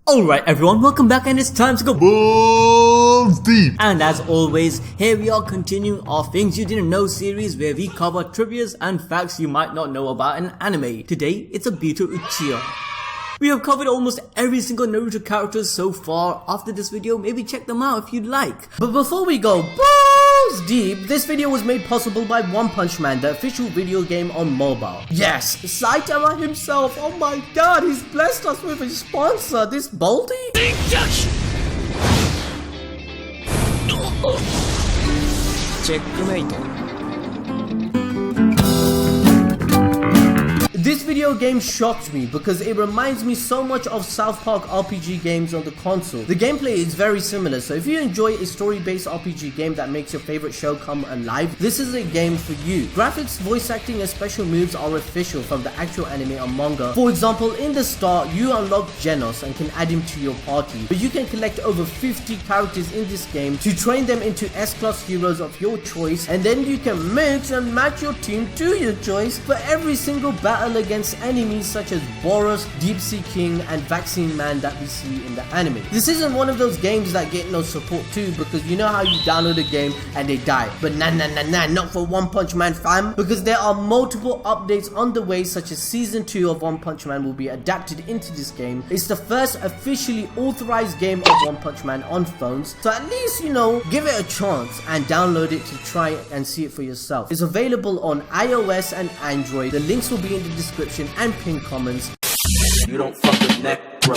Alright everyone, welcome back and it's time to go Balls deep. And as always, here we are continuing our Things You Didn't Know series where we cover trivias and facts you might not know about an anime. Today, it's Obito Uchiha. We have covered almost every single Naruto character so far. After this video, maybe check them out if you'd like. But before we go balls deep, this video was made possible by One Punch Man, the official video game on mobile. Yes, Saitama himself, oh my god, he's blessed us with a sponsor, this Baldy? Checkmate. This video game shocked me because it reminds me so much of South Park RPG games on the console. The gameplay is very similar, so if you enjoy a story-based RPG game that makes your favorite show come alive, this is a game for you. Graphics, voice acting and special moves are official from the actual anime or manga. For example, in the start, you unlock Genos and can add him to your party, but you can collect over 50 characters in this game to train them into S-class heroes of your choice, and then you can mix and match your team to your choice for every single battle against enemies such as Boros, Deep Sea King and Vaccine Man that we see in the anime. This isn't one of those games that get no support too, because you know how you download a game and they die. But nah, not for One Punch Man fam, because there are multiple updates on the way, such as Season 2 of One Punch Man will be adapted into this game. It's the first officially authorized game of One Punch Man on phones, so at least, you know, give it a chance and download it to try and see it for yourself. It's available on iOS and Android. The links will be in the description and pinned comments. You don't fuck with neck, bro.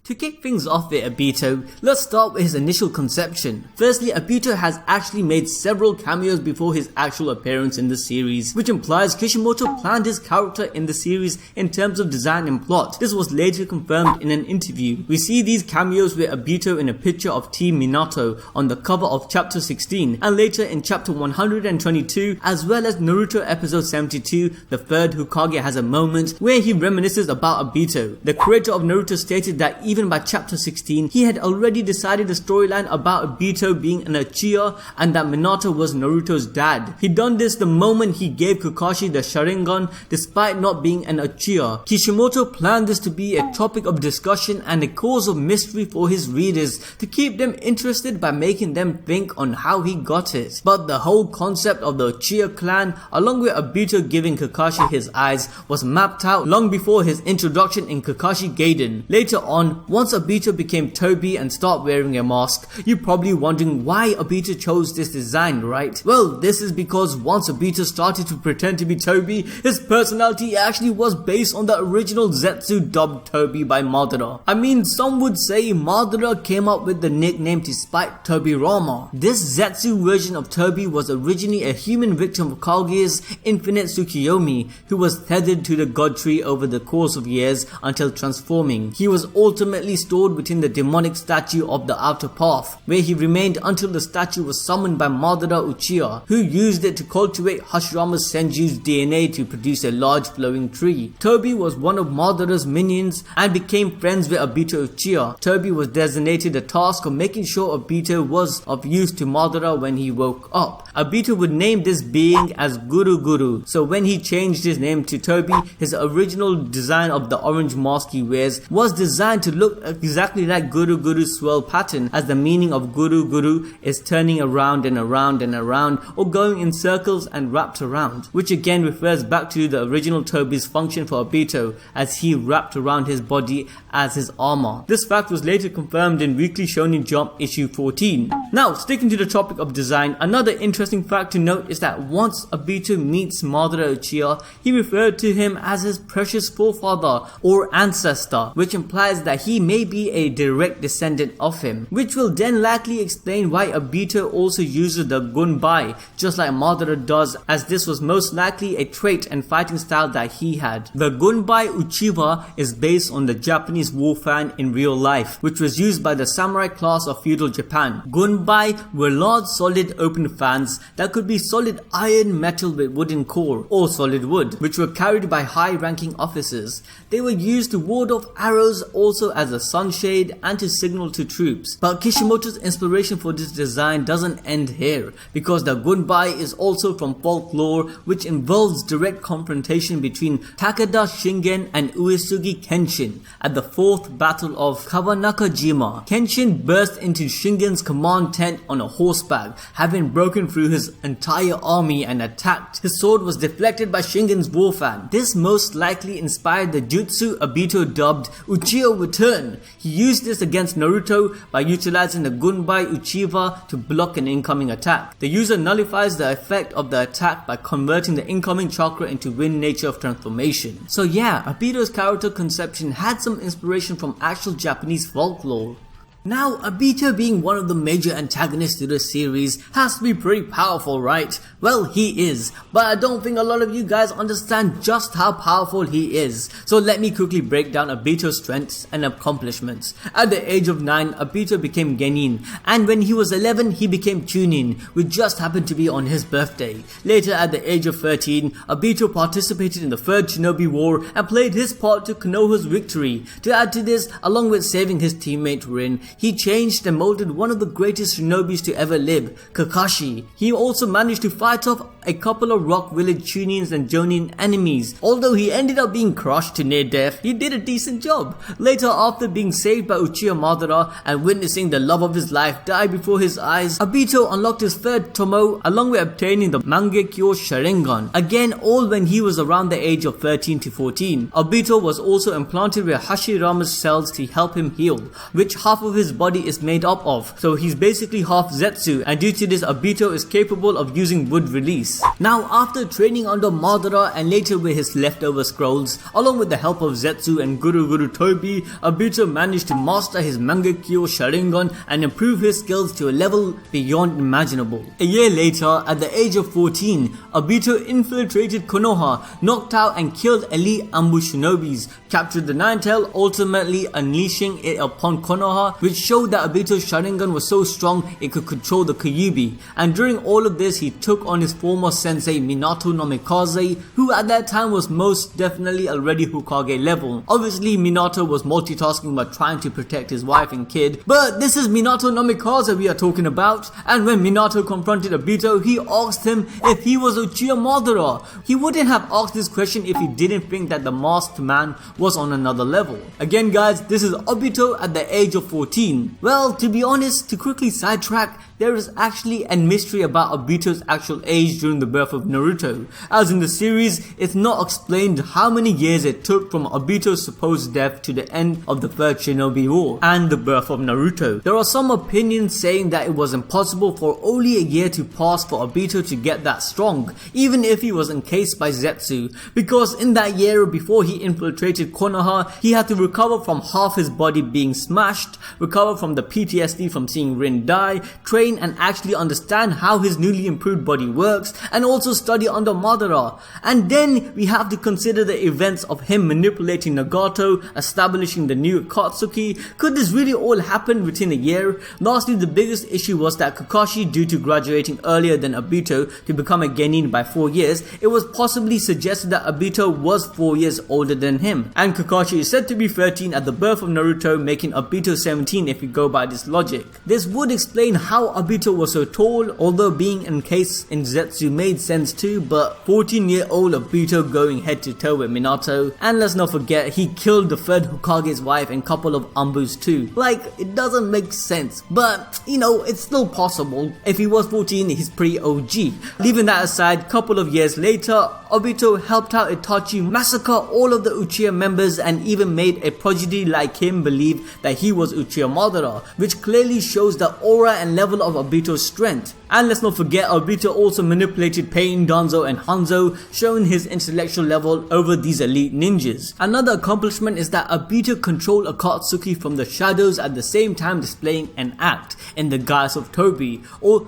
To kick things off with Obito, let's start with his initial conception. Firstly, Obito has actually made several cameos before his actual appearance in the series, which implies Kishimoto planned his character in the series in terms of design and plot. This was later confirmed in an interview. We see these cameos with Obito in a picture of Team Minato on the cover of chapter 16, and later in chapter 122, as well as Naruto episode 72, the third Hokage has a moment where he reminisces about Obito. The creator of Naruto stated that even by chapter 16, he had already decided the storyline about Obito being an Uchiha and that Minato was Naruto's dad. He done this the moment he gave Kakashi the Sharingan despite not being an Uchiha. Kishimoto planned this to be a topic of discussion and a cause of mystery for his readers to keep them interested by making them think on how he got it. But the whole concept of the Uchiha clan, along with Obito giving Kakashi his eyes, was mapped out long before his introduction in Kakashi Gaiden. Later on, once Obito became Toby and started wearing a mask, you're probably wondering why Obito chose this design, right? Well, this is because once Obito started to pretend to be Toby, his personality actually was based on the original Zetsu dubbed Toby by Madara. I mean, some would say Madara came up with the nickname to spite Tobirama. This Zetsu version of Toby was originally a human victim of Kage's infinite Tsukiyomi, who was tethered to the god tree over the course of years until transforming. He was ultimately stored within the demonic statue of the Outer Path, where he remained until the statue was summoned by Madara Uchiha, who used it to cultivate Hashirama Senju's DNA to produce a large flowing tree. Toby was one of Madara's minions and became friends with Obito Uchiha. Toby was designated the task of making sure Obito was of use to Madara when he woke up. Obito would name this being as Guru, so when he changed his name to Toby, his original design of the orange mask he wears was designed to look exactly like Guru's swirl pattern, as the meaning of Guru is turning around and around and around, or going in circles and wrapped around, which again refers back to the original Toby's function for Obito, as he wrapped around his body as his armor. This fact was later confirmed in Weekly Shonen Jump issue 14. Now, sticking to the topic of design, another interesting fact to note is that once Obito meets Madara Uchiha, he referred to him as his precious forefather or ancestor, which implies that he may be a direct descendant of him, which will then likely explain why Obito also uses the gunbai, just like Madara does, as this was most likely a trait and fighting style that he had. The gunbai Uchiha is based on the Japanese war fan in real life, which was used by the samurai class of feudal Japan. Gunbai were large solid open fans that could be solid iron metal with wooden core, or solid wood, which were carried by high ranking officers. They were used to ward off arrows, also as a sun sunshade and to signal to troops. But Kishimoto's inspiration for this design doesn't end here, because the gunbai is also from folklore, which involves direct confrontation between Takeda Shingen and Uesugi Kenshin at the 4th Battle of Kawanakajima. Kenshin burst into Shingen's command tent on a horseback, having broken through his entire army and attacked. His sword was deflected by Shingen's war fan. This most likely inspired the jutsu Obito dubbed Uchiha Return. He used this against Naruto by utilizing the gunbai Uchiha to block an incoming attack. The user nullifies the effect of the attack by converting the incoming chakra into wind nature of transformation. So yeah, Obito's character conception had some inspiration from actual Japanese folklore. Now, Obito being one of the major antagonists to the series has to be pretty powerful, right? Well, he is, but I don't think a lot of you guys understand just how powerful he is. So let me quickly break down Obito's strengths and accomplishments. At the age of 9, Obito became Genin, and when he was 11, he became Chunin, which just happened to be on his birthday. Later, at the age of 13, Obito participated in the 3rd Shinobi War and played his part to Konoha's victory. To add to this, along with saving his teammate Rin, he changed and molded one of the greatest shinobis to ever live, Kakashi. He also managed to fight off a couple of Rock Village Chunins and Jonin enemies. Although he ended up being crushed to near death, he did a decent job. Later, after being saved by Uchiha Madara and witnessing the love of his life die before his eyes, Obito unlocked his 3rd Tomo along with obtaining the Mangekyou Sharingan. Again, all when he was around the age of 13 to 14. Obito was also implanted with Hashirama's cells to help him heal, which half of his body is made up of, so he's basically half Zetsu, and due to this Obito is capable of using wood release. Now, after training under Madara and later with his leftover scrolls, along with the help of Zetsu and Guru Tobi, Obito managed to master his Mangekyou Sharingan and improve his skills to a level beyond imaginable. A year later, at the age of 14, Obito infiltrated Konoha, knocked out and killed elite ambush shinobis, captured the Nine Tail, ultimately unleashing it upon Konoha, which showed that Obito's Sharingan was so strong it could control the Kyuubi. And during all of this, he took on his former sensei Minato Namikaze, who at that time was most definitely already Hokage level. Obviously, Minato was multitasking by trying to protect his wife and kid, but this is Minato Namikaze we are talking about. And when Minato confronted Obito, he asked him if he was Uchiha Madara. He wouldn't have asked this question if he didn't think that the masked man was on another level. Again guys, this is Obito at the age of 14. Well, to be honest, to quickly sidetrack, there is actually a mystery about Obito's actual age during the birth of Naruto. As in the series, it's not explained how many years it took from Obito's supposed death to the end of the 3rd Shinobi War and the birth of Naruto. There are some opinions saying that it was impossible for only a year to pass for Obito to get that strong, even if he was encased by Zetsu, because in that year before he infiltrated Konoha, he had to recover from half his body being smashed, recover from the PTSD from seeing Rin die, train and actually understand how his newly improved body works, and also study under Madara. And then we have to consider the events of him manipulating Nagato, establishing the new Akatsuki. Could this really all happen within a year? Lastly, the biggest issue was that Kakashi, due to graduating earlier than Obito to become a genin by 4 years, it was possibly suggested that Obito was 4 years older than him. And Kakashi is said to be 13 at the birth of Naruto, making Obito 17 if we go by this logic. This would explain how Obito was so tall, although being encased in Zetsu made sense too, but 14-year-old Obito going head to toe with Minato, and let's not forget he killed the 3rd Hokage's wife and couple of Ambus too. Like, it doesn't make sense, but you know, it's still possible. If he was 14, he's pretty OG. Leaving that aside, couple of years later, Obito helped out Itachi massacre all of the Uchiha members and even made a prodigy like him believe that he was Uchiha Madara, which clearly shows the aura and level of Obito's strength. And let's not forget, Obito also manipulated Pain, Danzo and Hanzo, showing his intellectual level over these elite ninjas. Another accomplishment is that Obito controlled Akatsuki from the shadows at the same time displaying an act in the guise of Tobi,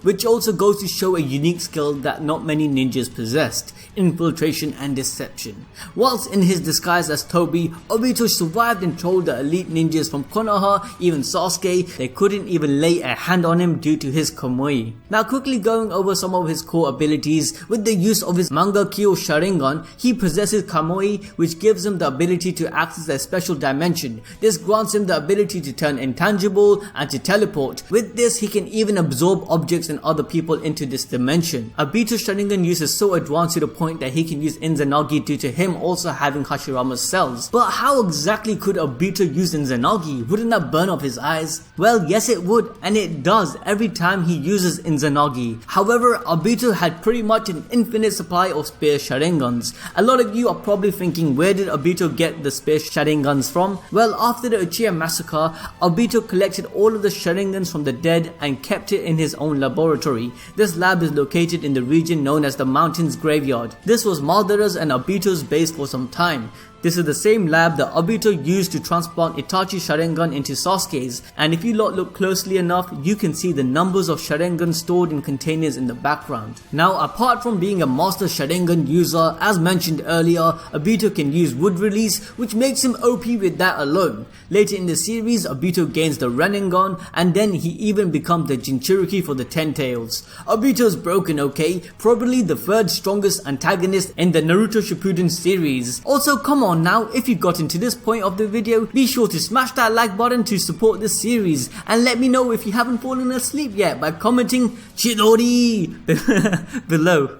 which also goes to show a unique skill that not many ninjas possessed: infiltration and deception. Whilst in his disguise as Tobi, Obito survived and trolled the elite ninjas from Konoha, even Sasuke. They couldn't even lay a hand on him due to his Kamui. Now quickly going over some of his core abilities, with the use of his Mangekyou Sharingan, he possesses Kamui, which gives him the ability to access a special dimension. This grants him the ability to turn intangible and to teleport. With this, he can even absorb objects and other people into this dimension. Obito's Sharingan use is so advanced to the point that he can use Izanagi due to him also having Hashirama's cells. But how exactly could Obito use Izanagi? Wouldn't that burn off his eyes? Well, yes it would, and it does every time he uses Izanagi. However, Obito had pretty much an infinite supply of spare Sharingans. A lot of you are probably thinking, where did Obito get the spare Sharingans from? Well, after the Uchiha massacre, Obito collected all of the Sharingans from the dead and kept it in his own laboratory. This lab is located in the region known as the Mountains Graveyard. This was Madara's and Obito's base for some time. This is the same lab that Obito used to transplant Itachi Sharingan into Sasuke's, and if you lot look closely enough, you can see the numbers of Sharingan stored in containers in the background. Now, apart from being a master Sharingan user, as mentioned earlier, Obito can use wood release, which makes him OP with that alone. Later in the series, Obito gains the Rinnegan, and then he even becomes the Jinchuriki for the Ten Tails. Obito's broken, okay? Probably the third strongest antagonist in the Naruto Shippuden series. Also, come on now, if you got into this point of the video, be sure to smash that like button to support this series, and let me know if you haven't fallen asleep yet by commenting Chidori below.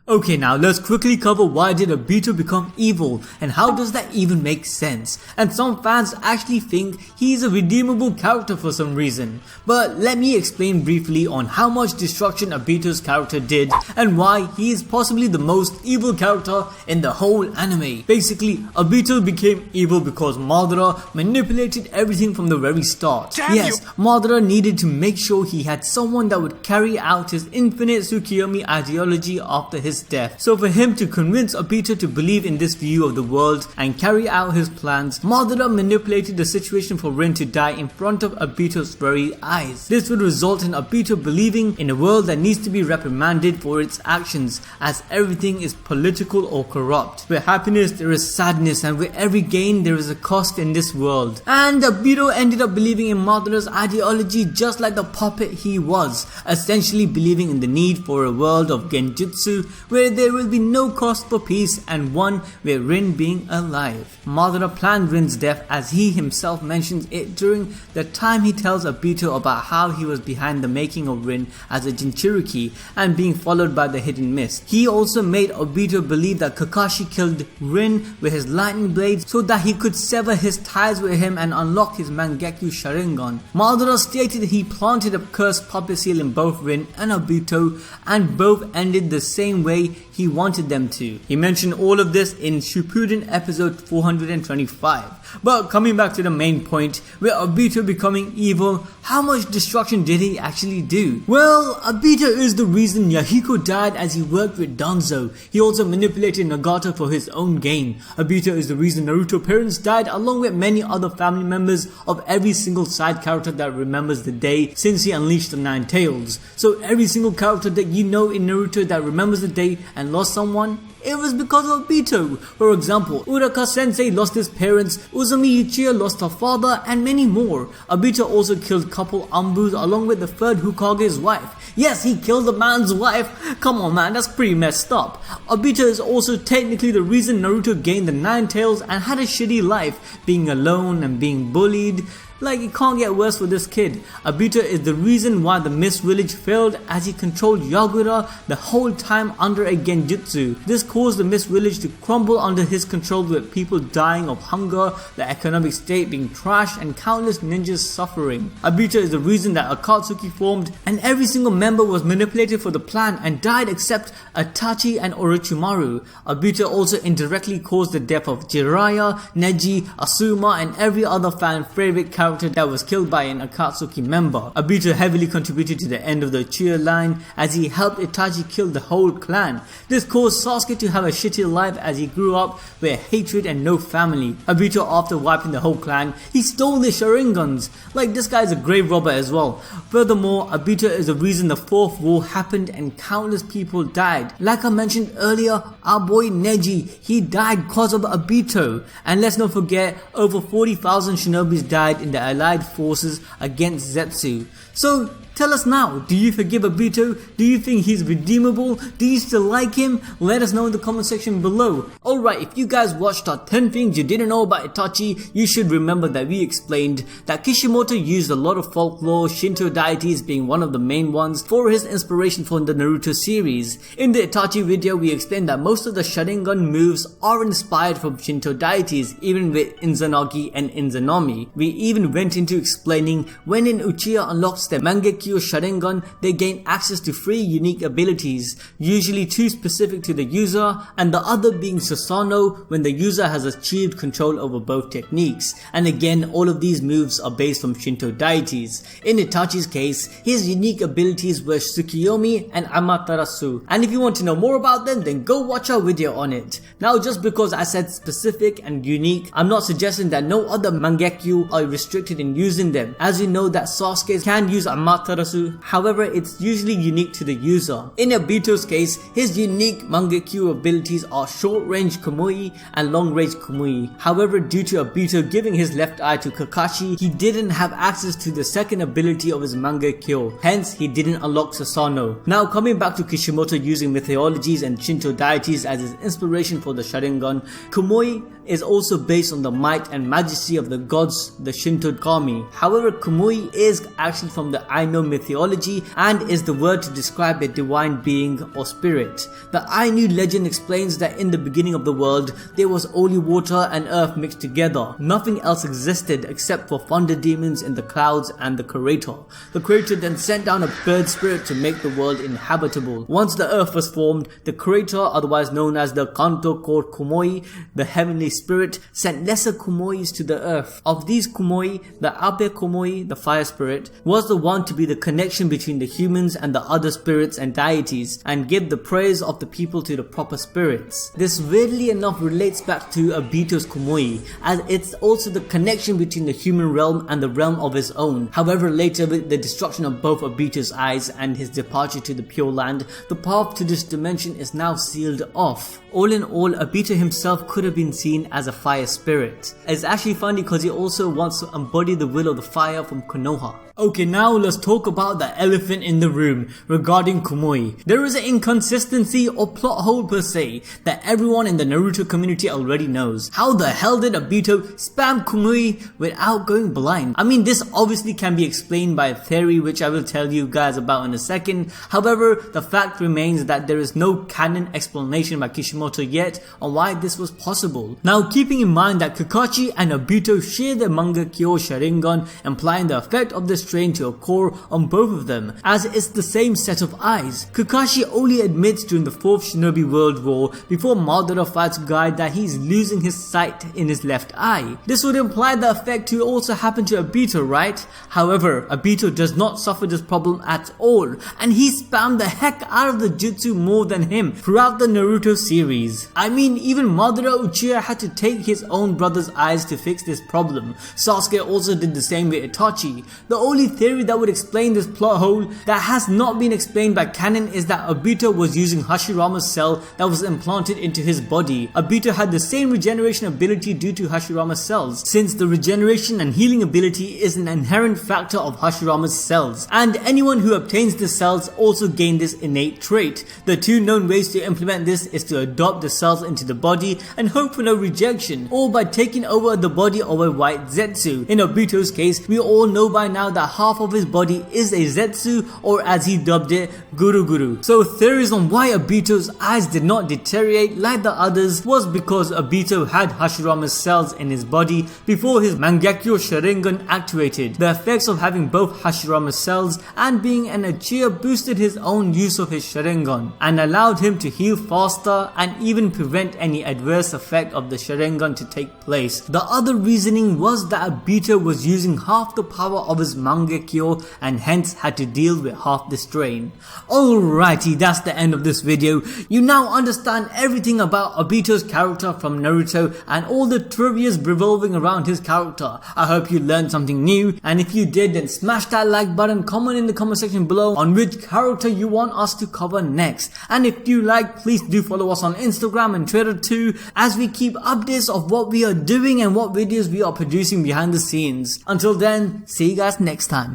Okay, now let's quickly cover why did Obito become evil and how does that even make sense. And some fans actually think he's a redeemable character for some reason. But let me explain briefly on how much destruction Obito's character did and why he is possibly the most evil character in the whole anime. Basically, Obito became evil because Madara manipulated everything from the very start. Yes, Madara needed to make sure he had someone that would carry out his infinite Tsukiyomi ideology after his death. So for him to convince Obito to believe in this view of the world and carry out his plans, Madara manipulated the situation for Rin to die in front of Obito's very eyes. This would result in Obito believing in a world that needs to be reprimanded for its actions, as everything is political or corrupt. With happiness there is sadness, and with every gain there is a cost in this world. And Obito ended up believing in Madara's ideology just like the puppet he was, essentially believing in the need for a world of genjutsu where there will be no cost for peace and one where Rin being alive. Madara planned Rin's death, as he himself mentions it during the time he tells Obito about how he was behind the making of Rin as a Jinchuriki and being followed by the hidden mist. He also made Obito believe that Kakashi killed Rin with his lightning blades so that he could sever his ties with him and unlock his Mangekyou Sharingan. Madara stated he planted a cursed puppet seal in both Rin and Obito, and both ended the same way he wanted them to. He mentioned all of this in Shippuden episode 425. But coming back to the main point, with Obito becoming evil, how much destruction did he actually do? Well, Obito is the reason Yahiko died as he worked with Danzo. He also manipulated Nagata for his own gain. Obito is the reason Naruto's parents died, along with many other family members of every single side character that remembers the day since he unleashed the Nine Tails. So every single character that you know in Naruto that remembers the day and lost someone, it was because of Obito. For example, Uraka Sensei lost his parents, Uzumaki Uchiha lost her father, and many more. Obito also killed couple Ambus along with the third Hokage's wife. Yes, he killed the man's wife. Come on man, that's pretty messed up. Obito is also technically the reason Naruto gained the Nine Tails and had a shitty life, being alone and being bullied. Like, it can't get worse for this kid. Obito is the reason why the Mist Village failed, as he controlled Yagura the whole time under a genjutsu. This caused the Mist Village to crumble under his control, with people dying of hunger, the economic state being trashed, and countless ninjas suffering. Obito is the reason that Akatsuki formed, and every single member was manipulated for the plan and died except Itachi and Orochimaru. Obito also indirectly caused the death of Jiraiya, Neji, Asuma, and every other fan favorite character that was killed by an Akatsuki member. Obito heavily contributed to the end of the Uchiha line, as he helped Itachi kill the whole clan. This caused Sasuke to have a shitty life, as he grew up with hatred and no family. Obito, after wiping the whole clan, he stole their Sharingans. Like, this guy is a grave robber as well. Furthermore, Obito is the reason the fourth war happened and countless people died. Like I mentioned earlier, our boy Neji, he died because of Obito. And let's not forget, over 40,000 shinobis died in the allied forces against Zetsu. So Tell us now, do you forgive Obito? Do you think he's redeemable? Do you still like him? Let us know in the comment section below. Alright, if you guys watched our 10 things you didn't know about Itachi, you should remember that we explained that Kishimoto used a lot of folklore, Shinto deities being one of the main ones, for his inspiration for the Naruto series. In the Itachi video, we explained that most of the Sharingan moves are inspired from Shinto deities, even with Izanagi and Izanami. We even went into explaining when an Uchiha unlocks their Mangekyou Sharingan, they gain access to 3 unique abilities, usually 2 specific to the user, and the other being Susanoo when the user has achieved control over both techniques. And again, all of these moves are based from Shinto deities. In Itachi's case, his unique abilities were Tsukiyomi and Amaterasu, and if you want to know more about them, then go watch our video on it. Now, just because I said specific and unique, I'm not suggesting that no other Mangekyou are restricted in using them. As you know that Sasuke can use Amaterasu, however it's usually unique to the user. In Obito's case, his unique Mangekyou abilities are short range Kumui and long range Kumui. However, due to Obito giving his left eye to Kakashi, he didn't have access to the second ability of his Mangekyou, hence he didn't unlock Susanoo. Now coming back to Kishimoto using mythologies and Shinto deities as his inspiration for the Sharingan, Kumui is also based on the might and majesty of the gods, the Shinto kami. However, Kumui is actually from the Ainu mythology and is the word to describe a divine being or spirit. The Ainu legend explains that in the beginning of the world, there was only water and earth mixed together. Nothing else existed except for thunder demons in the clouds and the Creator. The Creator then sent down a bird spirit to make the world inhabitable. Once the earth was formed, the Creator, otherwise known as the Kanto called Kumui, the heavenly spirit, sent lesser Kumuis to the earth. Of these Kumui, the Abe Kumui, the fire spirit, was the one to be the connection between the humans and the other spirits and deities, and give the praise of the people to the proper spirits. This weirdly enough relates back to Obito's Kumui, as it's also the connection between the human realm and the realm of his own. However, later with the destruction of both Obito's eyes and his departure to the Pure Land, the path to this dimension is now sealed off. All in all, Obito himself could have been seen as a fire spirit. It's actually funny because he also wants to embody the will of the fire from Konoha. Okay, now let's talk about the elephant in the room regarding Kumui. There is an inconsistency or plot hole per se that everyone in the Naruto community already knows. How the hell did Obito spam Kumui without going blind? I mean, this obviously can be explained by a theory which I will tell you guys about in a second. However, the fact remains that there is no canon explanation by Kishimoto yet on why this was possible. Now, keeping in mind that Kakashi and Obito share the Mangekyou Sharingan, implying the effect of this strain to occur on both of them, as it's the same set of eyes. Kakashi only admits during the 4th Shinobi World War before Madara fights Guy that he's losing his sight in his left eye. This would imply the effect to also happen to Obito, right? However, Obito does not suffer this problem at all, and he spammed the heck out of the jutsu more than him throughout the Naruto series. I mean, even Madara Uchiha had to take his own brother's eyes to fix this problem. Sasuke also did the same with Itachi. The only theory that would explain this plot hole that has not been explained by canon is that Obito was using Hashirama's cell that was implanted into his body. Obito had the same regeneration ability due to Hashirama's cells, since the regeneration and healing ability is an inherent factor of Hashirama's cells, and anyone who obtains the cells also gain this innate trait. The 2 known ways to implement this is to adopt the cells into the body and hope for no rejection, or by taking over the body of a white Zetsu. In Obito's case, we all know by now that half of his body is a Zetsu, or as he dubbed it, Guru Guru. So theories on why Obito's eyes did not deteriorate like the others was because Obito had Hashirama's cells in his body before his Mangekyou Sharingan activated. The effects of having both Hashirama's cells and being an Uchiha boosted his own use of his Sharingan and allowed him to heal faster and even prevent any adverse effect of the Sharingan to take place. The other reasoning was that Obito was using half the power of his Mangekyou and hence had to deal with half the strain. Alrighty, that's the end of this video. You now understand everything about Obito's character from Naruto and all the trivias revolving around his character. I hope you learned something new, and if you did, then smash that like button, comment in the comment section below on which character you want us to cover next. And if you like, please do follow us on Instagram and Twitter too, as we keep updates of what we are doing and what videos we are producing behind the scenes. Until then, see you guys next time.